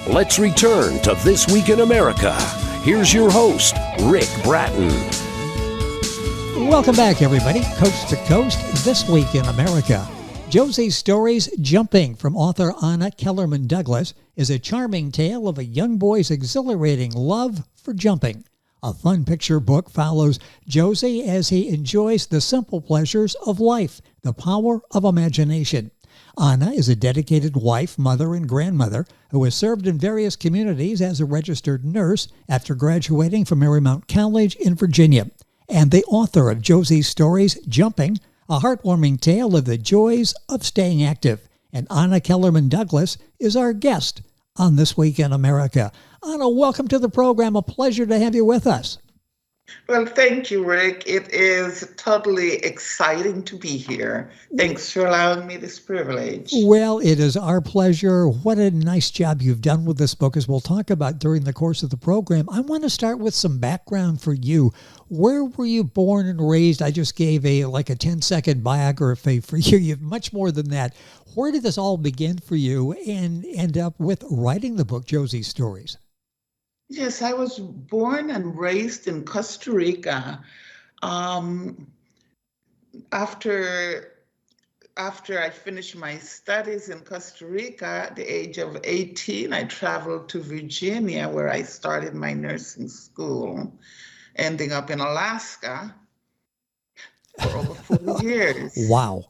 Let's return to This Week in America. Here's your host, Rick Bratton. Welcome back, everybody. Coast to Coast, This Week in America. Josie's Stories Jumping from author Anna Kellerman-Douglas is a charming tale of a young boy's exhilarating love for jumping. A fun picture book follows Josie as he enjoys the simple pleasures of life, the power of imagination. Anna is a dedicated wife, mother, and grandmother who has served in various communities as a registered nurse after graduating from Marymount College in Virginia, and the author of Josie's Stories Jumping, a heartwarming tale of the joys of staying active. And Anna Kellerman-Douglas is our guest on This Week in America. Anna, welcome to the program. A pleasure to have you with us. Well, thank you, Rick. It is totally exciting to be here. Thanks for allowing me this privilege. Well, it is our pleasure. What a nice job you've done with this book, as we'll talk about during the course of the program. I want to start with some background for you. Where were you born and raised? I just gave a 10-second biography for you. You've much more than that. Where did this all begin for you and end up with writing the book, Josie's Stories? Yes, I was born and raised in Costa Rica. After I finished my studies in Costa Rica, at the age of 18, I traveled to Virginia, where I started my nursing school, ending up in Alaska for over 40 years. Wow.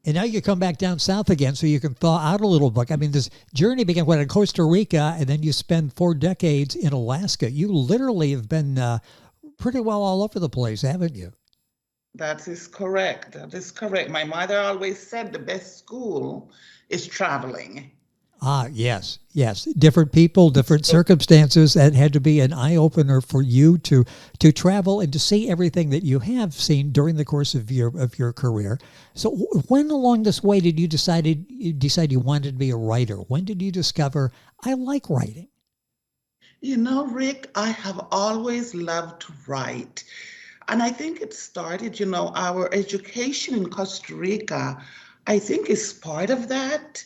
And now you come back down south again so you can thaw out a little bit. I mean, this journey began in Costa Rica, and then you spend 4 decades in Alaska. You literally have been pretty well all over the place, haven't you? That is correct. That is correct. My mother always said the best school is traveling. Ah, yes. Different people, different circumstances. That had to be an eye-opener for you to travel and to see everything that you have seen during the course of your career. So when along this way did you decide you wanted to be a writer? When did you discover, I like writing? You know, Rick, I have always loved to write. And I think it started, our education in Costa Rica, I think is part of that.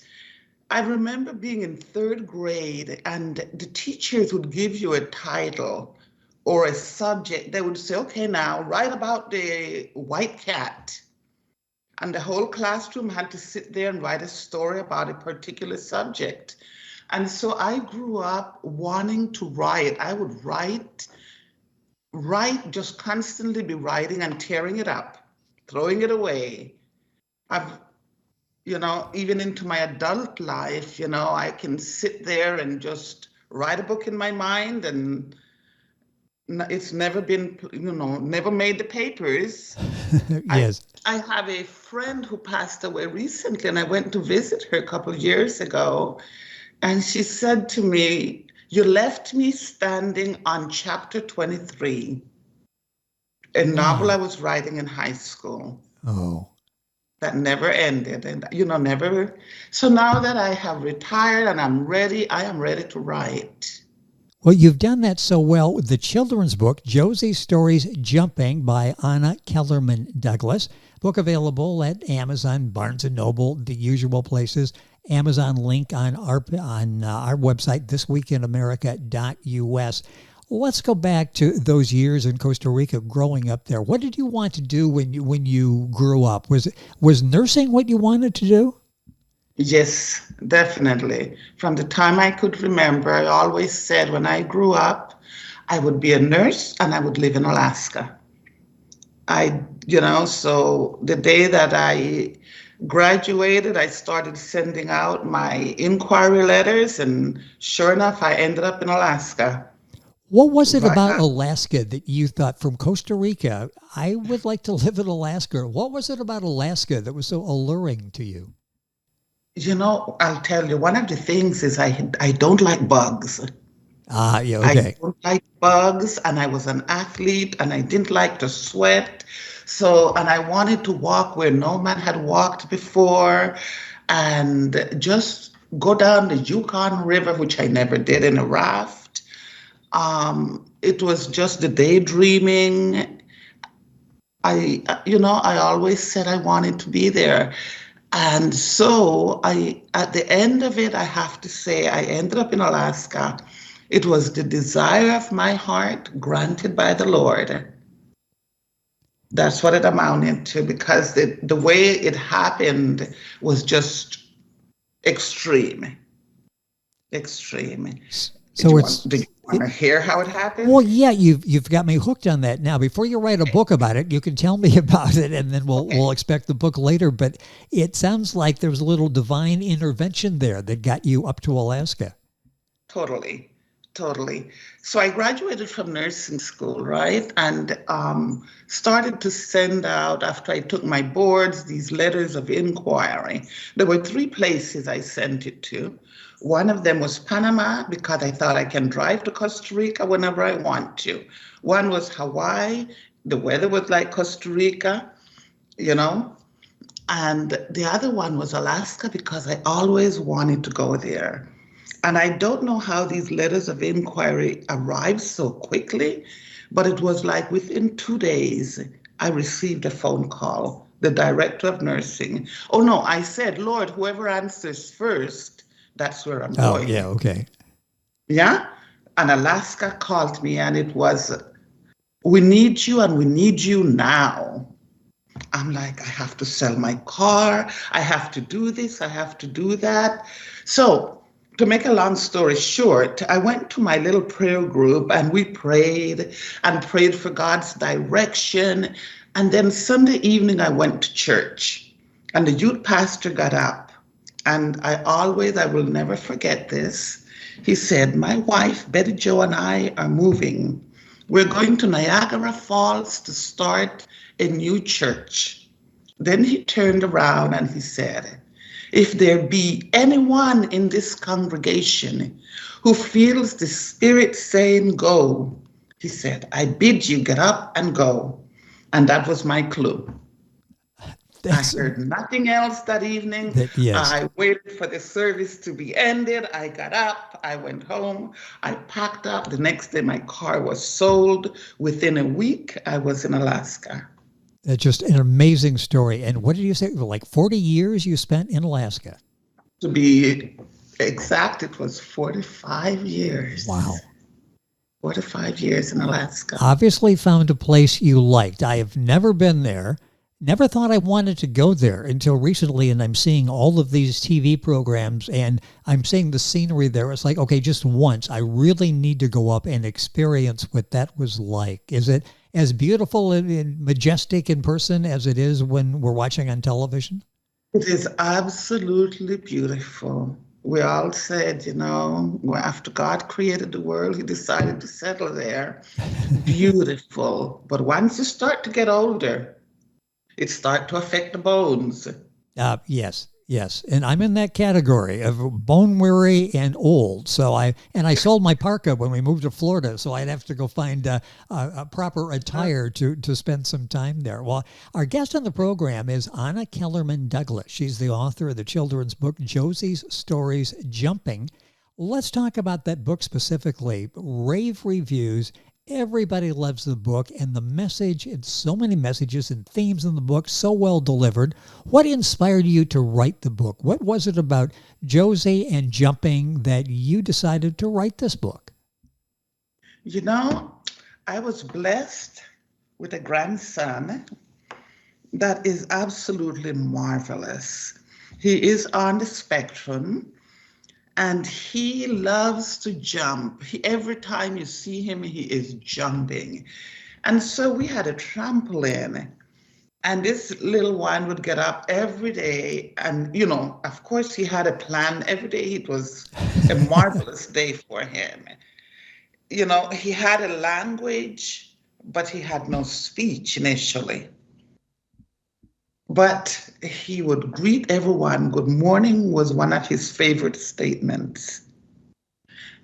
I remember being in 3rd grade and the teachers would give you a title or a subject. They would say, okay, now write about the white cat. And the whole classroom had to sit there and write a story about a particular subject. And so I grew up wanting to write. I would write, just constantly be writing and tearing it up, throwing it away. Even into my adult life, I can sit there and just write a book in my mind, and it's never been, never made the papers. Yes. I have a friend who passed away recently, and I went to visit her a couple of years ago, and she said to me, "You left me standing on chapter 23, a novel I was writing in high school." Oh. That never ended, and never. So now that I have retired and I am ready to write. Well, you've done that so well with the children's book, Josie's Stories Jumping by Anna Kellerman-Douglas. Book available at Amazon, Barnes & Noble, the usual places. Amazon link on our website, thisweekinamerica.us. Let's go back to those years in Costa Rica growing up there. What did you want to do when you grew up? Was nursing what you wanted to do? Yes, definitely. From the time I could remember, I always said when I grew up, I would be a nurse and I would live in Alaska. So the day that I graduated, I started sending out my inquiry letters, and sure enough, I ended up in Alaska. What was it about Alaska that you thought, from Costa Rica, I would like to live in Alaska? What was it about Alaska that was so alluring to you? I'll tell you, one of the things is I don't like bugs. Ah, yeah, okay. I don't like bugs, and I was an athlete, and I didn't like to sweat. So, and I wanted to walk where no man had walked before, and just go down the Yukon River, which I never did, in a raft. It was just the daydreaming. I always said I wanted to be there. And so at the end of it, I have to say, I ended up in Alaska. It was the desire of my heart granted by the Lord. That's what it amounted to, because the way it happened was just extreme, extreme. So it's Do you want to hear how it happened? well, yeah, you've got me hooked on that now. Before you write a book about it, you can tell me about it, and then we'll expect the book later. But it sounds like there was a little divine intervention there that got you up to Alaska. Totally, totally. So I graduated from nursing school, right? And started to send out, after I took my boards, these letters of inquiry. There were three places I sent it to. One of them was Panama, because I thought I can drive to Costa Rica whenever I want to. One was Hawaii. The weather was like Costa Rica, you know. And the other one was Alaska, because I always wanted to go there. And I don't know how these letters of inquiry arrived so quickly, but it was like within 2 days, I received a phone call, the director of nursing. Oh, no, I said, Lord, whoever answers first, that's where I'm going. Oh, yeah, okay. Yeah? And Alaska called me, and it was, we need you, and we need you now. I'm like, I have to sell my car. I have to do this. I have to do that. So to make a long story short, I went to my little prayer group, and we prayed and prayed for God's direction. And then Sunday evening, I went to church, and the youth pastor got up. And I will never forget this. He said, my wife, Betty Jo, and I are moving. We're going to Niagara Falls to start a new church. Then he turned around and he said, if there be anyone in this congregation who feels the Spirit saying go, he said, I bid you get up and go. And that was my clue. I heard nothing else that evening. Yes. I waited for the service to be ended. I got up, I went home, I packed up. The next day, my car was sold. Within a week, I was in Alaska. That's just an amazing story. And what did you say? Like 40 years you spent in Alaska? To be exact, it was 45 years. Wow. 45 years in Alaska. Obviously found a place you liked. I have never been there. Never thought I wanted to go there until recently, and I'm seeing all of these TV programs, and I'm seeing the scenery there. It's like, okay, just once, I really need to go up and experience what that was like. Is it as beautiful and majestic in person as it is when we're watching on television? It is absolutely beautiful. We all said, you know, after God created the world, he decided to settle there. Beautiful. But once you start to get older, it starts to affect the bones. Yes. And I'm in that category of bone weary and old. So I sold my parka when we moved to Florida. So I'd have to go find a proper attire to spend some time there. Well, our guest on the program is Anna Kellerman-Douglas. She's the author of the children's book, Josie's Stories Jumping. Let's talk about that book specifically. Rave reviews. Everybody loves the book, and the message, and so many messages and themes in the book, so well delivered. What inspired you to write the book? What was it about Josie and jumping that you decided to write this book? You know, I was blessed with a grandson that is absolutely marvelous. He is on the spectrum. And he loves to jump. Every time you see him, he is jumping. And so we had a trampoline. And this little one would get up every day. And, you know, of course, he had a plan every day. It was a marvelous day for him. You know, he had a language, but he had no speech initially. But he would greet everyone. Good morning was one of his favorite statements.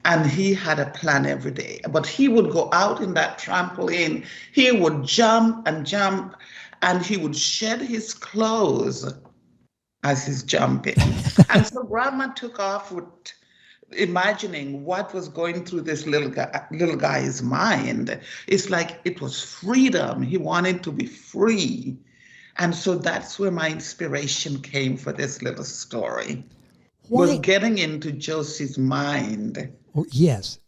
And he had a plan every day. But he would go out in that trampoline. He would jump, and he would shed his clothes as he's jumping. And so Grandma took off with imagining what was going through this little guy's mind. It's like it was freedom. He wanted to be free. And so that's where my inspiration came for this little story, was Why? getting into Josie's mind Oh, yes.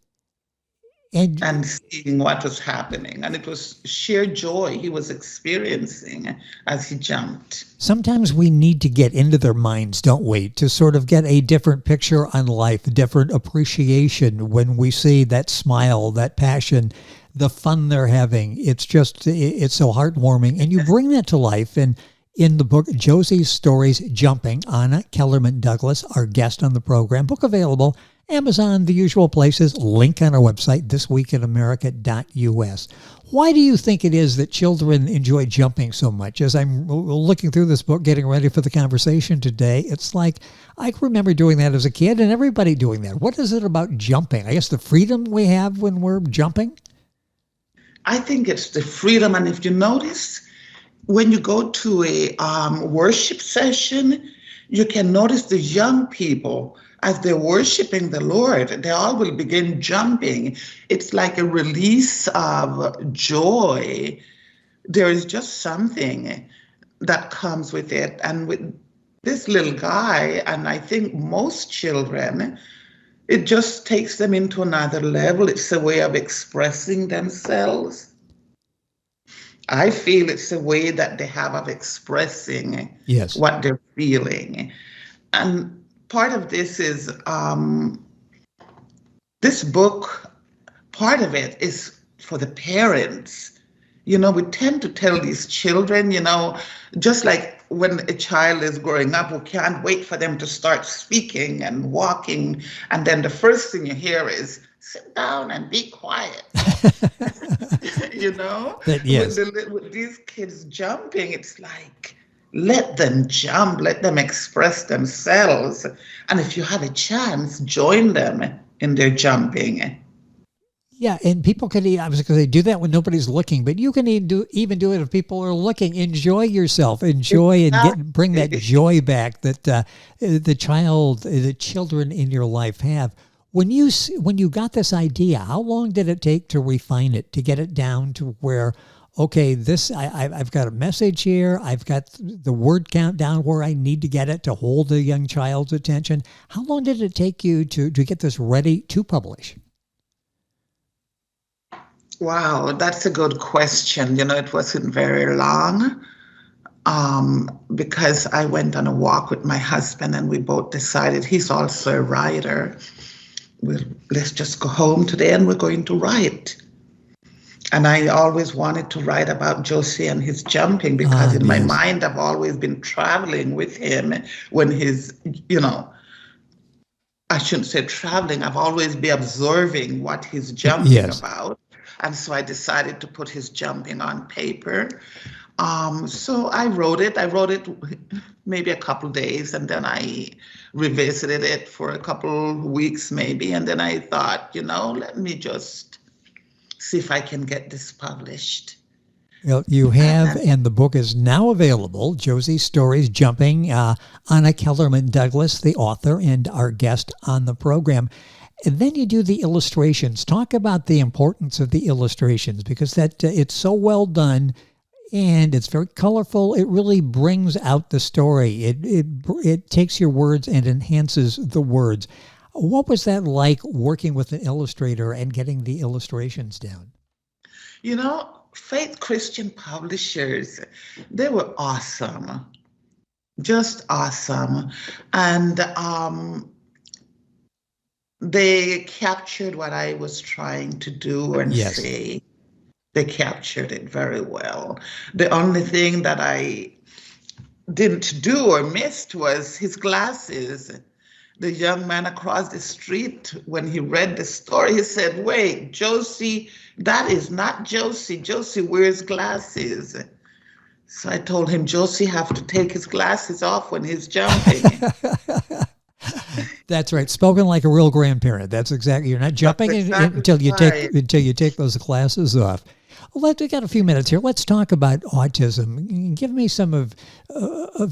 And and seeing what was happening. And it was sheer joy he was experiencing as he jumped. sometimes we need to get into their minds, don't we, to sort of get a different picture on life, a different appreciation when we see that smile, that passion, the fun they're having. It's so heartwarming. And you bring that to life. And in the book, Josie's Stories Jumping, Anna Kellerman-Douglas, our guest on the program. Book available, Amazon, the usual places. Link on our website, thisweekinamerica.us. Why do you think it is that children enjoy jumping so much? As I'm looking through this book, getting ready for the conversation today, it's like I remember doing that as a kid and everybody doing that. What is it about jumping? I guess the freedom we have when we're jumping? I think it's the freedom. And if you notice, when you go to a worship session, you can notice the young people, as they're worshiping the Lord, they all will begin jumping. It's like a release of joy. There is just something that comes with it. And with this little guy, and I think most children, it just takes them into another level. It's a way of expressing themselves. I feel it's a way that they have of expressing Yes. what they're feeling. And part of this is this book, part of it is for the parents. We tend to tell these children, just like when a child is growing up, we can't wait for them to start speaking and walking. And then the first thing you hear is, sit down and be quiet. Yes. With these kids jumping, it's like, let them jump, let them express themselves. And if you have a chance, join them in their jumping. Yeah, and people can, I was going to say, do that when nobody's looking, but you can even do it if people are looking. Enjoy yourself, enjoy, and bring that joy back that the children in your life have. When you got this idea, how long did it take to refine it, to get it down to where, okay, I've got a message here, I've got the word count down where I need to get it to hold the young child's attention? How long did it take you to get this ready to publish? Wow, that's a good question. It wasn't very long because I went on a walk with my husband and we both decided, he's also a writer. Let's just go home today and we're going to write. And I always wanted to write about Josie and his jumping because in my mind, I've always been traveling with him when I shouldn't say traveling, I've always been observing what he's jumping about. And so I decided to put his jumping on paper. So I wrote it maybe a couple of days, and then I revisited it for a couple of weeks maybe. And then I thought, let me just see if I can get this published. Well, you have, and the book is now available, Josie's Stories Jumping. Anna Kellerman-Douglas, the author and our guest on the program. And then you do the illustrations. Talk about the importance of the illustrations, because it's so well done and it's very colorful. It really brings out the story. It takes your words and enhances the words. What was that like working with an illustrator and getting the illustrations down? Faith Christian Publishers, they were awesome, just awesome. And they captured what I was trying to do and say. They captured it very well. The only thing that I didn't do or missed was his glasses. The young man across the street, when he read the story, he said, wait, Josie, that is not Josie. Josie wears glasses. So I told him, Josie have to take his glasses off when he's jumping. That's right. Spoken like a real grandparent. That's exactly. You're not jumping until you take those glasses off. Well, we got a few minutes here. Let's talk about autism. Give me some of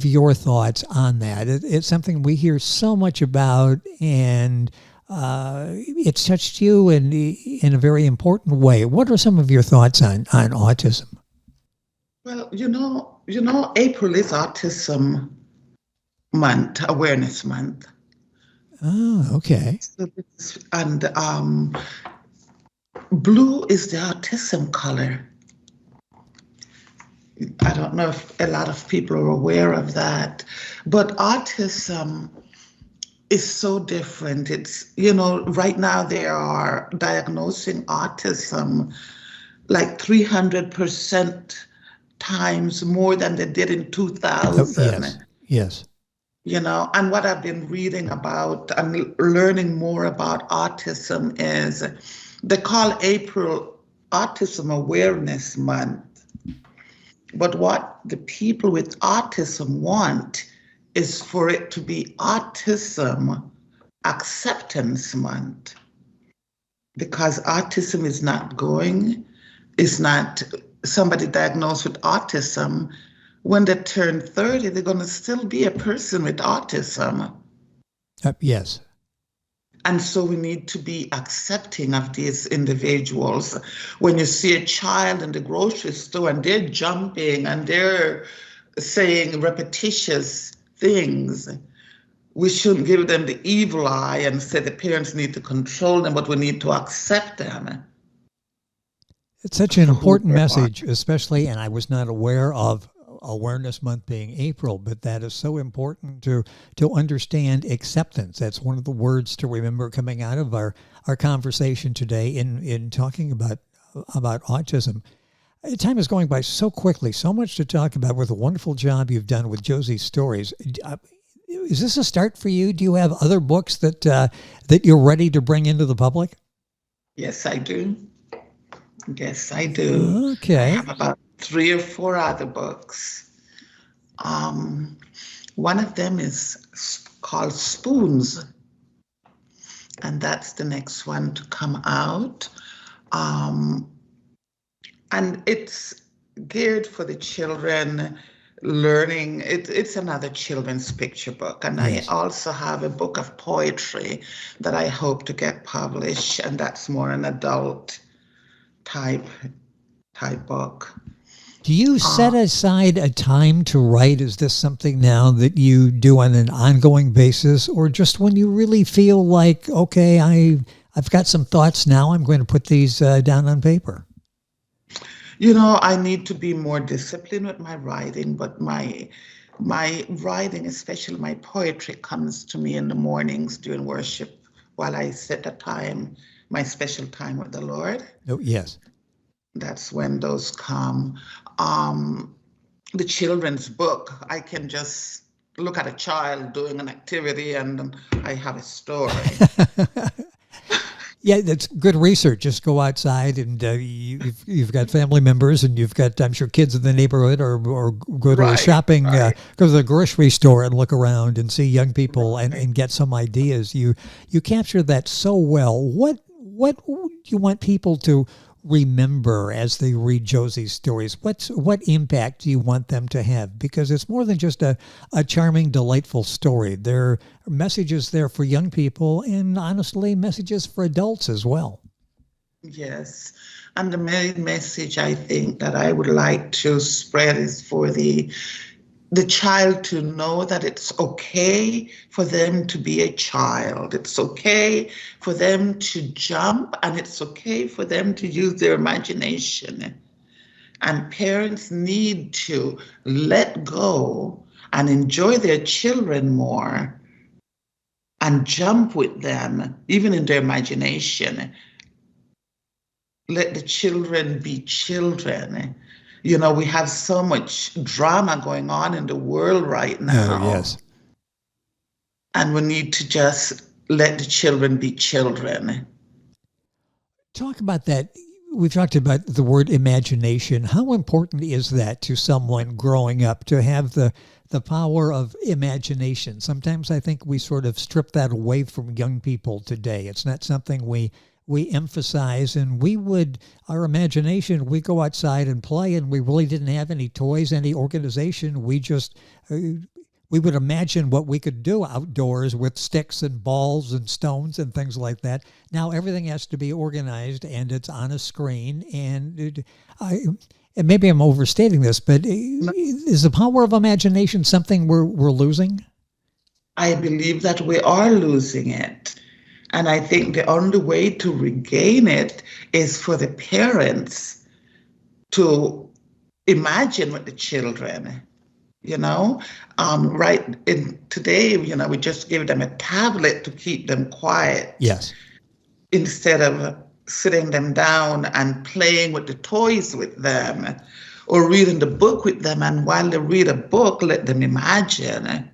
your thoughts on that. It's something we hear so much about, and it's touched you in a very important way. What are some of your thoughts on autism? Well, April is Autism Month, Awareness Month. Oh, okay. And blue is the autism color. I don't know if a lot of people are aware of that, but autism is so different. Right now they are diagnosing autism like 300% times more than they did in Oh, yes. 2000. Yes. And what I've been reading about and learning more about autism is they call April Autism Awareness Month. But what the people with autism want is for it to be Autism Acceptance Month. Because autism is not somebody diagnosed with autism. When they turn 30, they're going to still be a person with autism. Yes. And so we need to be accepting of these individuals. When you see a child in the grocery store and they're jumping and they're saying repetitious things, we shouldn't give them the evil eye and say the parents need to control them, but we need to accept them. It's such an important message, especially, and I was not aware of Awareness Month being April, but that is so important to understand acceptance. That's one of the words to remember coming out of our conversation today in talking about autism. Time is going by so quickly, so much to talk about with the wonderful job you've done with Josie's stories. Is this a start for you? Do you have other books that you're ready to bring into the public? Yes, I do. Yes, I do. Okay. I have about 3 or 4 other books. One of them is called Spoons, and that's the next one to come out. And it's geared for the children learning. It's another children's picture book. And yes. I also have a book of poetry that I hope to get published, and that's more an adult type book. Do you set aside a time to write? Is this something now that you do on an ongoing basis, or just when you really feel like, okay, I've got some thoughts now, I'm going to put these down on paper? I need to be more disciplined with my writing, but my writing, especially my poetry, comes to me in the mornings during worship while I set a time, my special time with the Lord. Oh, yes. That's when those come. The children's book, I can just look at a child doing an activity and I have a story. Yeah, that's good research. Just go outside and you've got family members and you've got, I'm sure, kids in the neighborhood or go to a shopping, go to the grocery store and look around and see young people and get some ideas. You capture that so well. What do you want people to remember as they read Josie's stories? What impact do you want them to have? Because it's more than just a charming, delightful story. There are messages there for young people and, honestly, messages for adults as well. Yes. And the main message I think that I would like to spread is for the child to know that it's okay for them to be a child. It's okay for them to jump, and it's okay for them to use their imagination. And parents need to let go and enjoy their children more and jump with them, even in their imagination. Let the children be children. We have so much drama going on in the world right now. Oh, yes. And we need to just let the children be children. Talk about that. We've talked about the word imagination. How important is that to someone growing up, to have the power of imagination? Sometimes I think we sort of strip that away from young people today. It's not something we emphasize, and our imagination, we go outside and play, and we really didn't have any toys, any organization. We would imagine what we could do outdoors with sticks and balls and stones and things like that. Now everything has to be organized, and it's on a screen, and and maybe I'm overstating this, but is the power of imagination something we're losing? I believe that we are losing it. And I think the only way to regain it is for the parents to imagine with the children. Right in today, we just give them a tablet to keep them quiet. Yes. Instead of sitting them down and playing with the toys with them or reading the book with them. And while they read a book, let them imagine.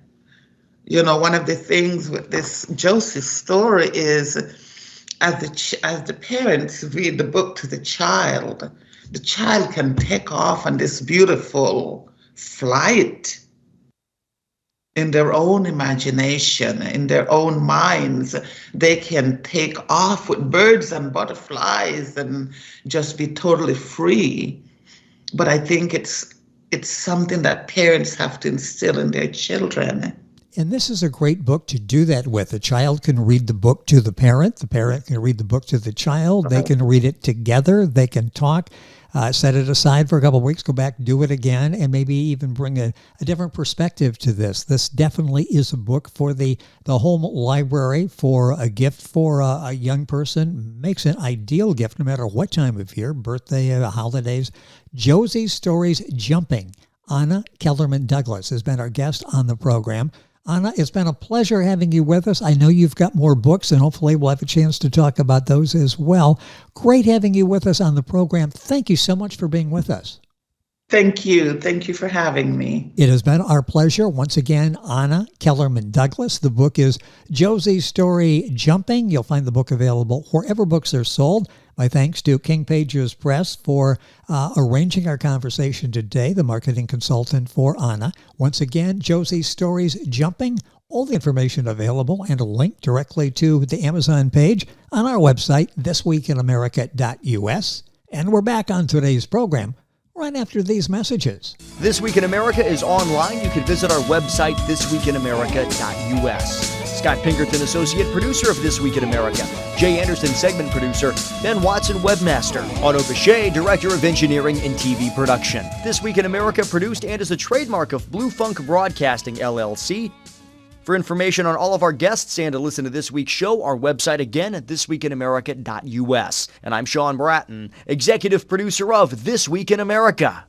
One of the things with this Josie story is as the parents read the book to the child can take off on this beautiful flight in their own imagination, in their own minds. They can take off with birds and butterflies and just be totally free. But I think it's something that parents have to instill in their children. And this is a great book to do that with. The child can read the book to the parent can read the book to the child. They can read it together. They can talk. Set it aside for a couple of weeks, go back, do it again, and maybe even bring a different perspective to this. This definitely is a book for the home library, for a gift for a young person. Makes an ideal gift no matter what time of year, birthday, holidays. Josie's Stories Jumping. Anna Kellerman-Douglas has been our guest on the program. Anna, it's been a pleasure having you with us. I know you've got more books, and hopefully we'll have a chance to talk about those as well. Great having you with us on the program. Thank you so much for being with us. Thank you. Thank you for having me. It has been our pleasure. Once again, Anna Kellerman-Douglas. The book is Josie's Story Jumping. You'll find the book available wherever books are sold. My thanks to King Pages Press for arranging our conversation today, the marketing consultant for Anna. Once again, Josie's Stories Jumping. All the information available and a link directly to the Amazon page on our website, thisweekinamerica.us. And we're back on today's program right after these messages. This Week in America is online. You can visit our website, thisweekinamerica.us. Scott Pinkerton, associate producer of This Week in America. Jay Anderson, segment producer. Ben Watson, webmaster. Otto Bechet, director of engineering and TV production. This Week in America produced and is a trademark of Blue Funk Broadcasting, LLC. For information on all of our guests and to listen to this week's show, our website again at thisweekinamerica.us. And I'm Sean Bratton, executive producer of This Week in America.